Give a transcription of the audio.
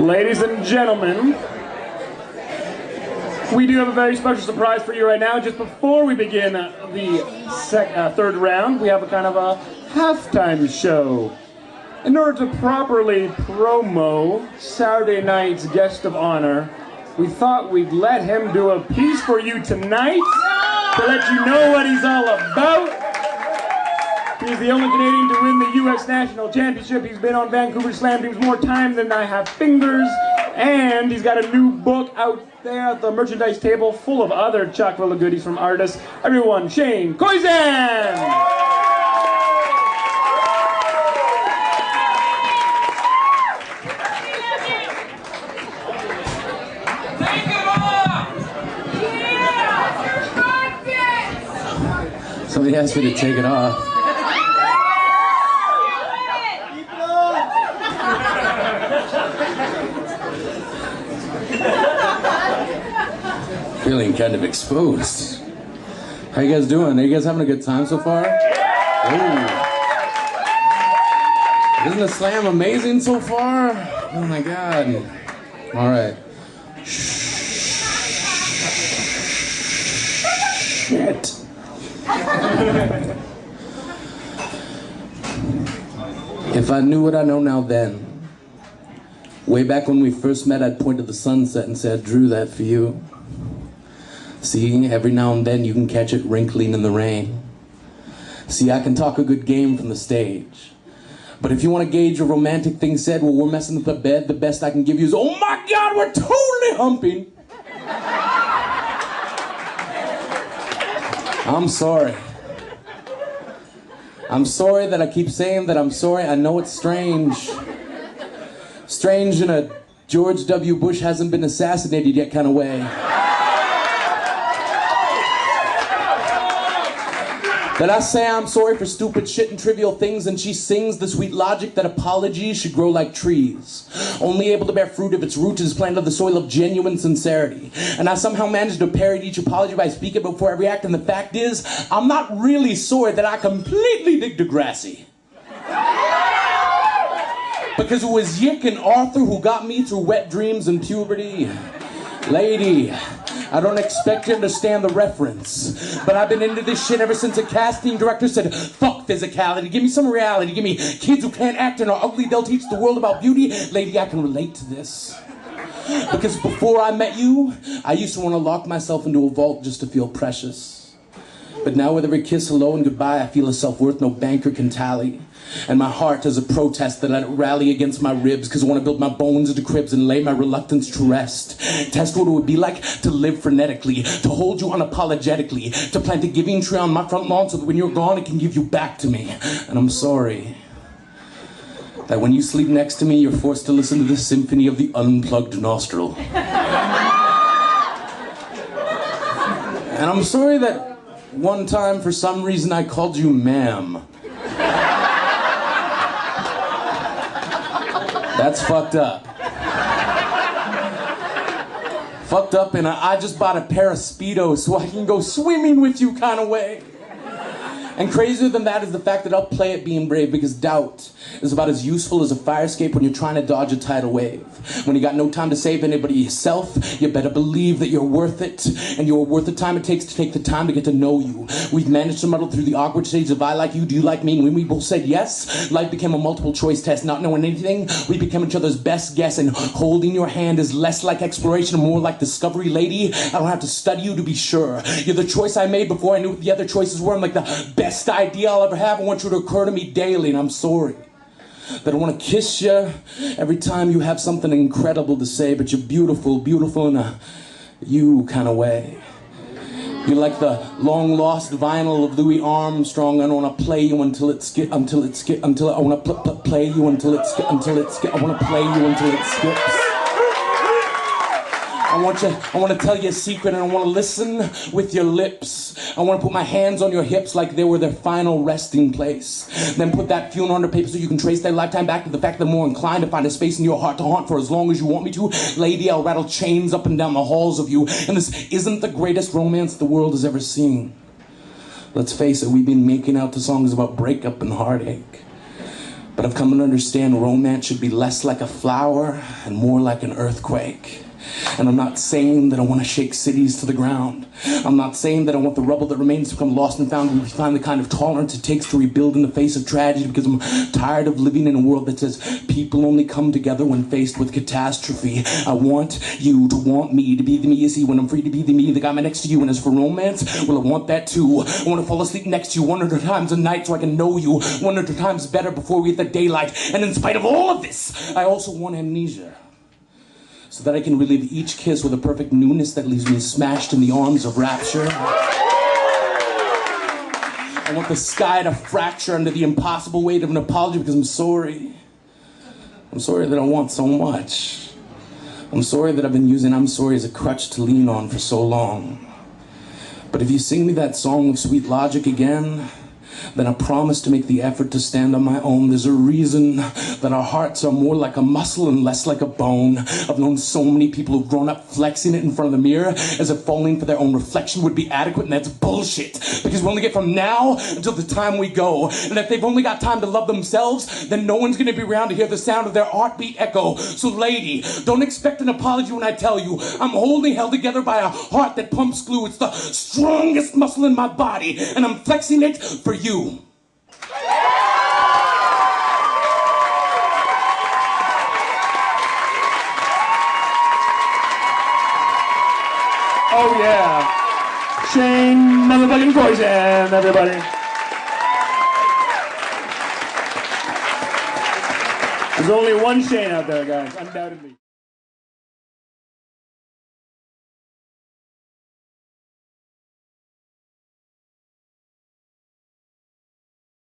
Ladies and gentlemen, we do have a very special surprise for you right now. Just before we begin the third round, we have a kind of a halftime show. In order to properly promo Saturday night's guest of honor, we thought we'd let him do a piece for you tonight to let you know what he's all about. He's the only Canadian to win the U.S. National Championship. He's been on Vancouver Slam Teams more time than I have fingers. And he's got a new book out there at the merchandise table full of other chock-full of goodies from artists. Everyone, Shane Koyczan! Somebody asked me to take it off. Feeling kind of exposed. How you guys doing? Are you guys having a good time so far? Ooh. Isn't the slam amazing so far? Oh my god. All right. Shit. If I knew what I know now then, way back when we first met, I'd point to the sunset and say, I drew that for you. See, every now and then you can catch it wrinkling in the rain. See, I can talk a good game from the stage. But if you want to gauge a romantic thing said, well, we're messing with the bed, the best I can give you is, oh my God, we're totally humping. I'm sorry. I'm sorry that I keep saying that I'm sorry. I know it's strange. Strange in a George W. Bush hasn't been assassinated yet kind of way. That I say I'm sorry for stupid shit and trivial things, and she sings the sweet logic that apologies should grow like trees, only able to bear fruit if its root is planted on the soil of genuine sincerity. And I somehow managed to parody each apology by speaking before every act, and the fact is, I'm not really sorry that I completely dig Degrassi. Because it was Yick and Arthur who got me through wet dreams and puberty. Lady, I don't expect you to understand the reference, but I've been into this shit ever since a casting director said, fuck physicality, give me some reality, give me kids who can't act and are ugly, they'll teach the world about beauty. Lady, I can relate to this. Because before I met you, I used to want to lock myself into a vault just to feel precious. But now with every kiss, hello, and goodbye, I feel a self-worth no banker can tally. And my heart is a protest that I let it rally against my ribs, because I want to build my bones into cribs and lay my reluctance to rest. Test what it would be like to live frenetically, to hold you unapologetically, to plant a giving tree on my front lawn so that when you're gone it can give you back to me. And I'm sorry that when you sleep next to me you're forced to listen to the symphony of the unplugged nostril. And I'm sorry that one time for some reason I called you ma'am. That's fucked up. Fucked up in a I just bought a pair of Speedos so I can go swimming with you kind of way. And crazier than that is the fact that I'll play at being brave, because doubt is about as useful as a fire escape when you're trying to dodge a tidal wave. When you got no time to save anybody yourself, you better believe that you're worth it, and you're worth the time it takes to take the time to get to know you. We've managed to muddle through the awkward stages of I like you, do you like me, and when we both said yes, life became a multiple choice test. Not knowing anything, we became each other's best guess, and holding your hand is less like exploration and more like discovery. Lady, I don't have to study you to be sure. You're the choice I made before I knew what the other choices were. I'm like the best idea I'll ever have. I want you to occur to me daily, and I'm sorry that I want to kiss you every time you have something incredible to say, but you're beautiful, beautiful in a you kind of way. You're like the long lost vinyl of Louis Armstrong. I don't want to play you until I want to play you until I want to play you until it skips. I want to tell you a secret, and I want to listen with your lips. I want to put my hands on your hips like they were their final resting place. Then put that funeral under paper so you can trace their lifetime back to the fact that I'm more inclined to find a space in your heart to haunt for as long as you want me to. Lady, I'll rattle chains up and down the halls of you. And this isn't the greatest romance the world has ever seen. Let's face it, we've been making out to songs about breakup and heartache. But I've come to understand romance should be less like a flower and more like an earthquake. And I'm not saying that I want to shake cities to the ground. I'm not saying that I want the rubble that remains to become lost and found. We find the kind of tolerance it takes to rebuild in the face of tragedy, because I'm tired of living in a world that says people only come together when faced with catastrophe. I want you to want me to be the me you see when I'm free to be the me, the guy next to you. And as for romance, well, I want that too. I want to fall asleep next to you 100 times a night so I can know you 100 times better before we hit the daylight. And in spite of all of this, I also want amnesia, so that I can relive each kiss with a perfect newness that leaves me smashed in the arms of rapture. I want the sky to fracture under the impossible weight of an apology, because I'm sorry. I'm sorry that I want so much. I'm sorry that I've been using I'm sorry as a crutch to lean on for so long. But if you sing me that song of sweet logic again, then I promise to make the effort to stand on my own. There's a reason that our hearts are more like a muscle and less like a bone. I've known so many people who've grown up flexing it in front of the mirror as if falling for their own reflection would be adequate, and that's bullshit. Because we only get from now until the time we go. And if they've only got time to love themselves, then no one's gonna be around to hear the sound of their heartbeat echo. So lady, don't expect an apology when I tell you I'm wholly held together by a heart that pumps glue. It's the strongest muscle in my body, and I'm flexing it for you. Oh yeah. Shane motherfucking Koyczan, everybody. There's only one Shane out there, guys, undoubtedly.